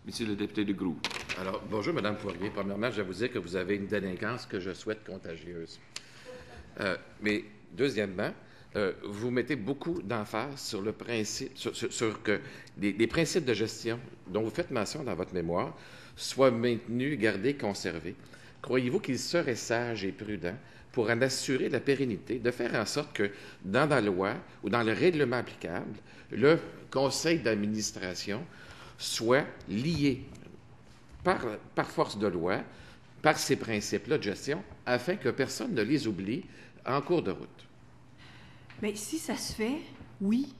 Monsieur le député de Groux. Alors, bonjour, Mme Poirier. Premièrement, je vais vous dire que vous avez une délinquance que je souhaite contagieuse. Mais deuxièmement, vous mettez beaucoup d'emphase sur le principe, sur que les principes de gestion dont vous faites mention dans votre mémoire soient maintenus, gardés, conservés. Croyez-vous qu'il serait sage et prudent pour en assurer la pérennité, de faire en sorte que dans la loi ou dans le règlement applicable, le conseil d'administration soit lié par force de loi, par ces principes-là de gestion, afin que personne ne les oublie en cours de route? Bien, si ça se fait, oui.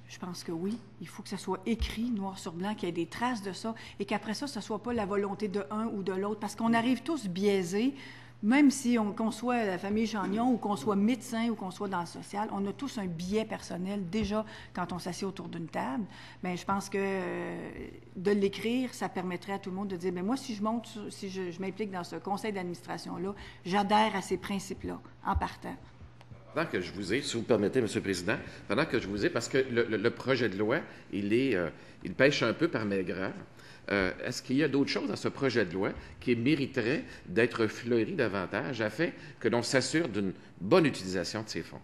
Je pense que oui. Il faut que ça soit écrit, noir sur blanc, qu'il y ait des traces de ça, et qu'après ça, ce ne soit pas la volonté de un ou de l'autre, parce qu'on arrive tous biaisés, même si qu'on soit la famille Chagnon ou qu'on soit médecin ou qu'on soit dans le social, on a tous un biais personnel déjà quand on s'assied autour d'une table. Bien, je pense que de l'écrire, ça permettrait à tout le monde de dire, bien, moi, si je monte, si je m'implique dans ce conseil d'administration-là, j'adhère à ces principes-là en partant. Pendant que je vous ai, si vous me permettez, M. le Président, pendant que je vous ai, parce que le projet de loi, il pêche un peu par maigreur. Est-ce qu'il y a d'autres choses dans ce projet de loi qui mériterait d'être fleuri davantage afin que l'on s'assure d'une bonne utilisation de ces fonds?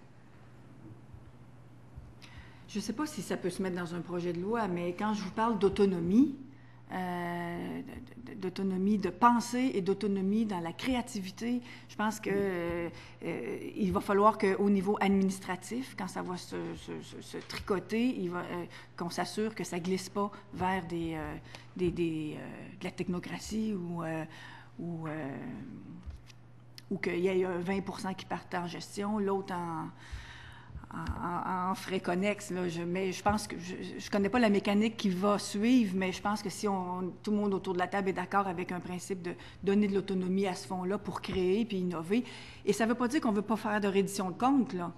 Je ne sais pas si ça peut se mettre dans un projet de loi, mais quand je vous parle d'autonomie, d'autonomie de pensée et d'autonomie dans la créativité, je pense que il va falloir qu'au niveau administratif, quand ça va se tricoter, qu'on s'assure que ça ne glisse pas vers de la technocratie ou qu'il y ait 20 qui partent en gestion, l'autre en frais connexes. Là, mais je pense que je ne connais pas la mécanique qui va suivre, mais je pense que si tout le monde autour de la table est d'accord avec un principe de donner de l'autonomie à ce fonds-là pour créer puis innover, et ça ne veut pas dire qu'on ne veut pas faire de reddition de comptes, là.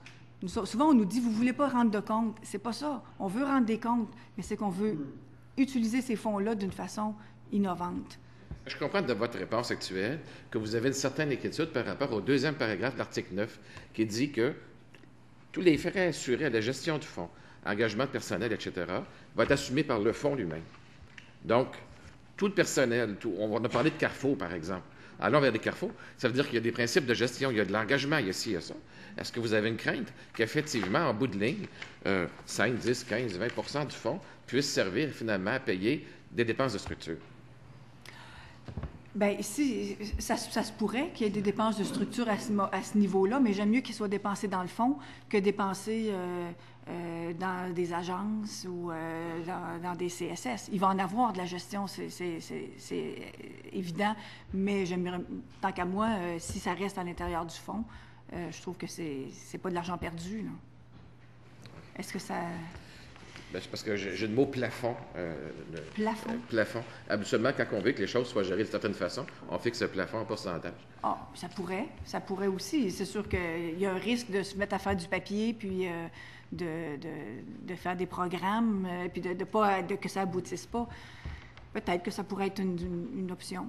Souvent, on nous dit, vous ne voulez pas rendre de comptes. C'est pas ça. On veut rendre des comptes, mais c'est qu'on veut utiliser ces fonds-là d'une façon innovante. Je comprends de votre réponse actuelle que vous avez une certaine inquiétude par rapport au deuxième paragraphe de l'article 9 qui dit que tous les frais assurés à la gestion du fonds, engagement de personnel, etc., vont être assumés par le fonds lui-même. Donc, tout le personnel, on a parlé de Carrefour, par exemple. Allons vers des Carrefour, ça veut dire qu'il y a des principes de gestion, il y a de l'engagement, il y a ci, il y a ça. Est-ce que vous avez une crainte qu'effectivement, en bout de ligne, 5, 10, 15, 20 du fonds puisse servir finalement à payer des dépenses de structure? Bien, si, ça se pourrait qu'il y ait des dépenses de structure à ce niveau-là, mais j'aime mieux qu'ils soient dépensés dans le fonds que dépensés dans des agences ou dans des CSS. Il va en avoir de la gestion, c'est évident, mais j'aimerais, tant qu'à moi, si ça reste à l'intérieur du fonds, je trouve que c'est pas de l'argent perdu, là. Est-ce que ça... Bien, c'est parce que j'ai le mot plafond. Plafond? Plafond. Habituellement, quand on veut que les choses soient gérées de certaine façon, on fixe le plafond en pourcentage. Ah, ça pourrait aussi. C'est sûr qu'il y a un risque de se mettre à faire du papier, puis de faire des programmes, puis que ça aboutisse pas. Peut-être que ça pourrait être une option.